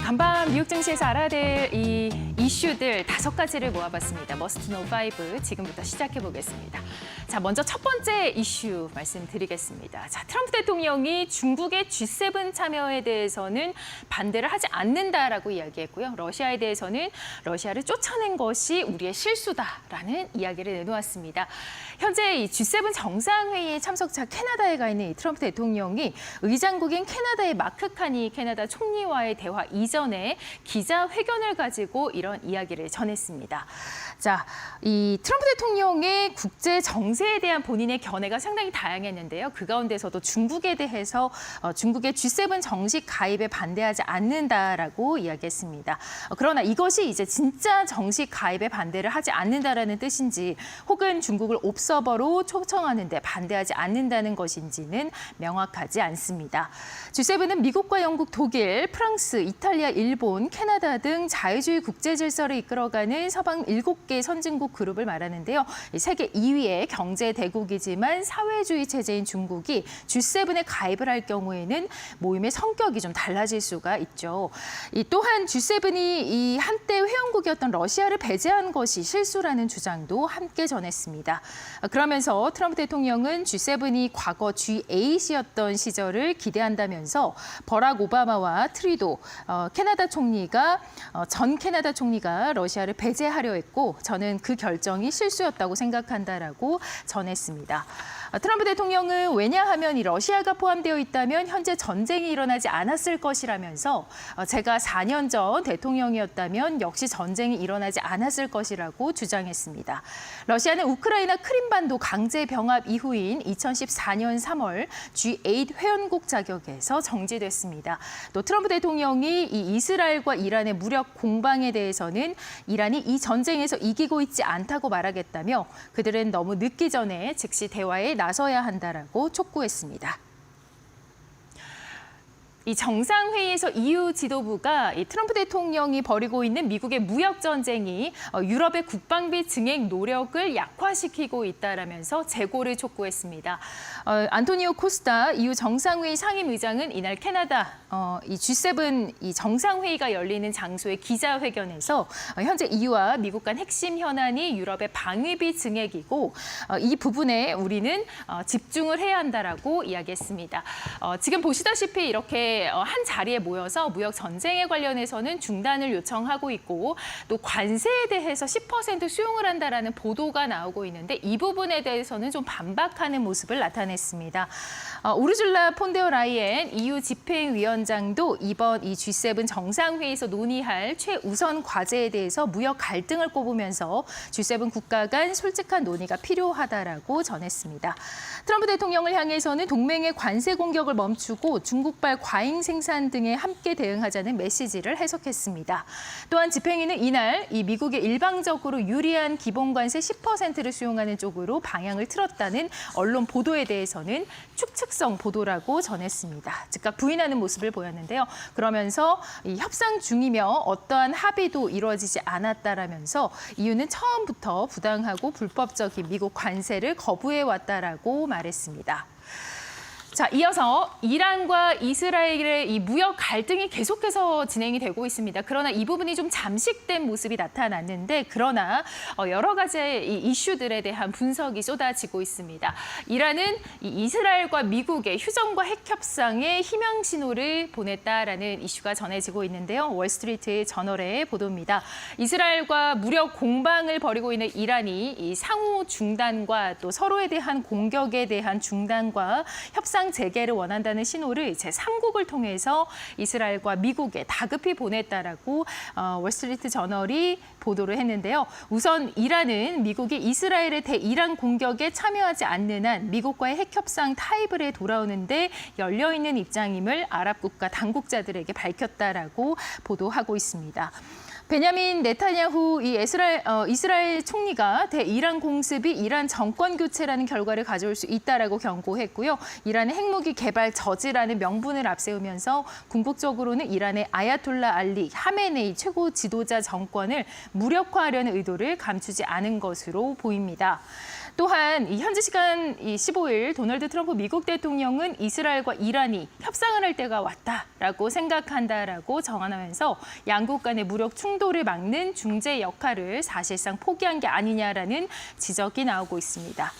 간밤 미국 증시에서 알아야 될 이 이슈들 5가지를 모아봤습니다. Must Know 5 지금부터 시작해 보겠습니다. 자, 먼저 첫 번째 이슈 말씀드리겠습니다. 자, 트럼프 대통령이 중국의 G7 참여에 대해서는 반대를 하지 않는다라고 이야기했고요. 러시아에 대해서는 러시아를 쫓아낸 것이 우리의 실수다라는 이야기를 내놓았습니다. 현재 이 G7 정상회의에 참석차 캐나다에 가 있는 이 트럼프 대통령이 의장국인 캐나다의 마크 카니 캐나다 총리와의 대화 이전에 기자회견을 가지고 이런 이야기를 전했습니다. 자, 이 트럼프 대통령의 국제 정세에 대한 본인의 견해가 상당히 다양했는데요. 그 가운데서도 중국에 대해서 중국의 G7 정식 가입에 반대하지 않는다라고 이야기했습니다. 그러나 이것이 이제 진짜 정식 가입에 반대를 하지 않는다라는 뜻인지 혹은 중국을 옵서버로 초청하는 데 반대하지 않는다는 것인지는 명확하지 않습니다. G7은 미국과 영국, 독일, 프랑스, 이탈리아, 일본, 캐나다 등 자유주의 국제 질서를 이끌어가는 서방 7개 선진국 그룹을 말하는데요. 세계 2위의 경제 대국이지만 사회주의 체제인 중국이 G7에 가입을 할 경우에는 모임의 성격이 좀 달라질 수가 있죠. 또한 G7이 이 한때 회원국이었던 러시아를 배제한 것이 실수라는 주장도 함께 전했습니다. 그러면서 트럼프 대통령은 G7이 과거 G8이었던 시절을 기대한다면서 버락 오바마와 트리도 전 캐나다 총리가 러시아를 배제하려 했고 저는 그 결정이 실수였다고 생각한다라고 전했습니다. 트럼프 대통령은 왜냐하면 이 러시아가 포함되어 있다면 현재 전쟁이 일어나지 않았을 것이라면서 제가 4년 전 대통령이었다면 역시 전쟁이 일어나지 않았을 것이라고 주장했습니다. 러시아는 우크라이나 크림반도 강제 병합 이후인 2014년 3월 G8 회원국 자격에서 정지됐습니다. 또 트럼프 대통령이 이 이스라엘과 이란의 무력 공방에 대해서는 이란이 이 전쟁에서 이기고 있지 않다고 말하겠다며 그들은 너무 늦기 전에 즉시 대화에 나서야 한다라고 촉구했습니다. 이 정상회의에서 EU 지도부가 이 트럼프 대통령이 벌이고 있는 미국의 무역 전쟁이 유럽의 국방비 증액 노력을 약화시키고 있다라면서 재고를 촉구했습니다. 안토니오 코스타 EU 정상회의 상임의장은 이날 캐나다 이 G7 이 정상회의가 열리는 장소의 기자회견에서 현재 EU와 미국 간 핵심 현안이 유럽의 방위비 증액이고 이 부분에 우리는 집중을 해야 한다라고 이야기했습니다. 지금 보시다시피 이렇게 한 자리에 모여서 무역 전쟁에 관련해서는 중단을 요청하고 있고 또 관세에 대해서 10% 수용을 한다라는 보도가 나오고 있는데 이 부분에 대해서는 좀 반박하는 모습을 나타냈습니다. 우르줄라 폰데어 라이엔 EU 집행위원장도 이번 이 G7 정상회의에서 논의할 최우선 과제에 대해서 무역 갈등을 꼽으면서 G7 국가 간 솔직한 논의가 필요하다라고 전했습니다. 트럼프 대통령을 향해서는 동맹의 관세 공격을 멈추고 중국발 과잉 생산 등에 함께 대응하자는 메시지를 해석했습니다. 또한 집행위는 이날 이 미국의 일방적으로 유리한 기본관세 10%를 수용하는 쪽으로 방향을 틀었다는 언론 보도에 대해서는 축측성 보도라고 전했습니다. 즉각 부인하는 모습을 보였는데요. 그러면서 이 협상 중이며 어떠한 합의도 이루어지지 않았다라면서 이유는 처음부터 부당하고 불법적인 미국 관세를 거부해왔다라고 말했습니다. 자, 이어서 이란과 이스라엘의 이 무역 갈등이 계속해서 진행이 되고 있습니다. 그러나 이 부분이 좀 잠식된 모습이 나타났는데 그러나 여러 가지의 이 이슈들에 대한 분석이 쏟아지고 있습니다. 이란은 이 이스라엘과 미국의 휴전과 핵 협상에 희망 신호를 보냈다라는 이슈가 전해지고 있는데요. 월스트리트 저널의 보도입니다. 이스라엘과 무력 공방을 벌이고 있는 이란이 이 상호 중단과 또 서로에 대한 공격에 대한 중단과 협상 재개를 원한다는 신호를 제3국을 통해서 이스라엘과 미국에 다급히 보냈다라고 월스트리트 저널이 보도를 했는데요. 우선 이란은 미국이 이스라엘의 대이란 공격에 참여하지 않는 한 미국과의 핵협상 타입을 돌아오는데 열려있는 입장임을 아랍 국가 당국자들에게 밝혔다라고 보도하고 있습니다. 베냐민 네타냐후 이스라엘 총리가 대이란 공습이 이란 정권 교체라는 결과를 가져올 수 있다라고 경고했고요. 이란의 핵무기 개발 저지라는 명분을 앞세우면서 궁극적으로는 이란의 아야톨라 알리 하메네이 최고 지도자 정권을 무력화하려는 의도를 감추지 않은 것으로 보입니다. 또한 이 현지 시간 15일 도널드 트럼프 미국 대통령은 이스라엘과 이란이 협상을 할 때가 왔다라고 생각한다라고 정언하면서 양국 간의 무력 충돌을 막는 중재 역할을 사실상 포기한 게 아니냐라는 지적이 나오고 있습니다.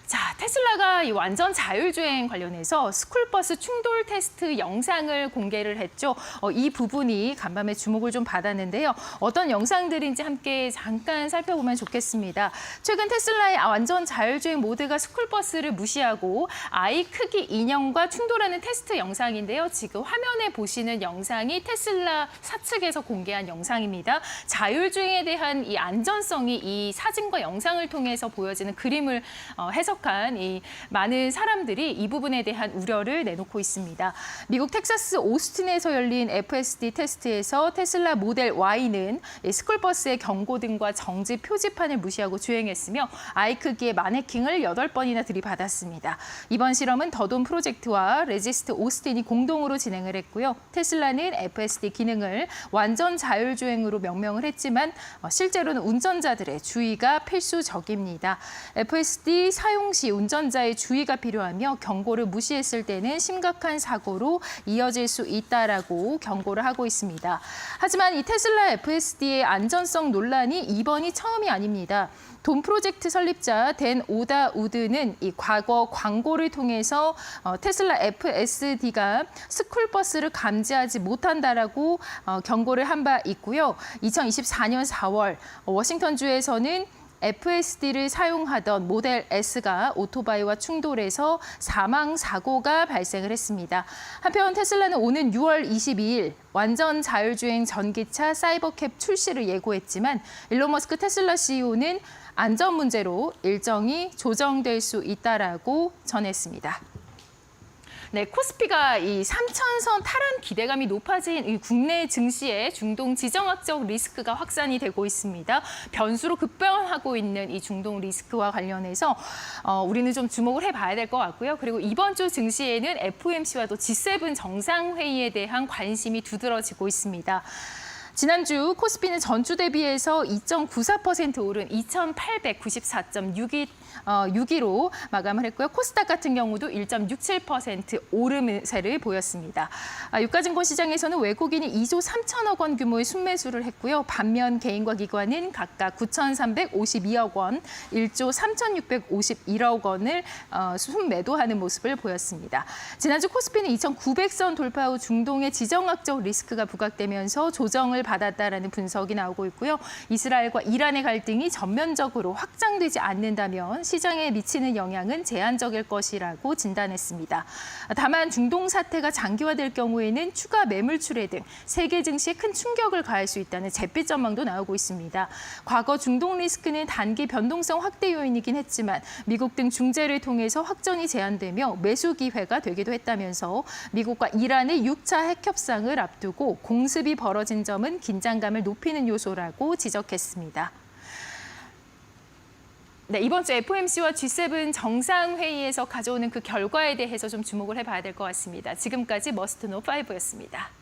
자, 테슬라가 이 완전 자율주행 관련해서 스쿨버스 충돌 테스트 영상을 공개를 했죠. 이 부분이 간밤에 주목을 좀 받았는데요. 어떤 영상들인지 함께 잠깐 살펴보면 좋겠습니다. 최근 테슬라의 완전 자율주행 모드가 스쿨버스를 무시하고 아이 크기 인형과 충돌하는 테스트 영상인데요. 지금 화면에 보시는 영상이 테슬라 사측에서 공개한 영상입니다. 자율주행에 대한 이 안전성이 이 사진과 영상을 통해서 보여지는 그림을 해석한 이 많은 사람들이 이 부분에 대한 우려를 내놓고 있습니다. 미국 텍사스 오스틴에서 열린 FSD 테스트에서 테슬라 모델 Y는 스쿨버스의 경고등과 정지 표지판을 무시하고 주행했으며 아이 크기의 마네킹을 8번이나 들이받았습니다. 이번 실험은 더돈 프로젝트와 레지스트 오스틴이 공동으로 진행을 했고요. 테슬라는 FSD 기능을 완전 자율주행으로 명명을 했지만 실제로는 운전자들의 주의가 필수적입니다. FSD 사용 시 운전자의 주의가 필요하며 경고를 무시했을 때는 심각한 사고로 이어질 수 있다라고 경고를 하고 있습니다. 하지만 이 테슬라 FSD의 안전성 논란이 이번이 처음이 아닙니다. 돈 프로젝트 설립자 댄 오다 우드는 이 과거 광고를 통해서 테슬라 FSD가 스쿨버스를 감지하지 못한다라고 경고를 한 바 있고요. 2024년 4월 워싱턴주에서는 FSD를 사용하던 모델 S가 오토바이와 충돌해서 사망 사고가 발생을 했습니다. 한편 테슬라는 오는 6월 22일 완전 자율주행 전기차 사이버캡 출시를 예고했지만 일론 머스크 테슬라 CEO는 안전 문제로 일정이 조정될 수 있다라고 전했습니다. 네, 코스피가 이 3,000선 탈환 기대감이 높아진 이 국내 증시에 중동 지정학적 리스크가 확산이 되고 있습니다. 변수로 급변하고 있는 이 중동 리스크와 관련해서 우리는 좀 주목을 해봐야 될 것 같고요. 그리고 이번 주 증시에는 FOMC와 또 G7 정상회의에 대한 관심이 두드러지고 있습니다. 지난주 코스피는 전주 대비해서 2.94% 오른 2,894.62로 마감을 했고요. 코스닥 같은 경우도 1.67% 오름세를 보였습니다. 유가증권 시장에서는 외국인이 2조 3천억 원 규모의 순매수를 했고요. 반면 개인과 기관은 각각 9,352억 원, 1조 3,651억 원을 순매도하는 모습을 보였습니다. 지난주 코스피는 2,900선 돌파 후 중동의 지정학적 리스크가 부각되면서 조정을 받았다라는 분석이 나오고 있고요. 이스라엘과 이란의 갈등이 전면적으로 확장되지 않는다면 시장에 미치는 영향은 제한적일 것이라고 진단했습니다. 다만 중동 사태가 장기화될 경우에는 추가 매물 출회 등 세계 증시에 큰 충격을 가할 수 있다는 잿빛 전망도 나오고 있습니다. 과거 중동 리스크는 단기 변동성 확대 요인이긴 했지만 미국 등 중재를 통해서 확전이 제한되며 매수 기회가 되기도 했다면서 미국과 이란의 6차 핵 협상을 앞두고 공습이 벌어진 점은 긴장감을 높이는 요소라고 지적했습니다. 네, 이번 주 FOMC와 G7 정상회의에서 가져오는 그 결과에 대해서 좀 주목을 해봐야 될 것 같습니다. 지금까지 머스트 노 5였습니다.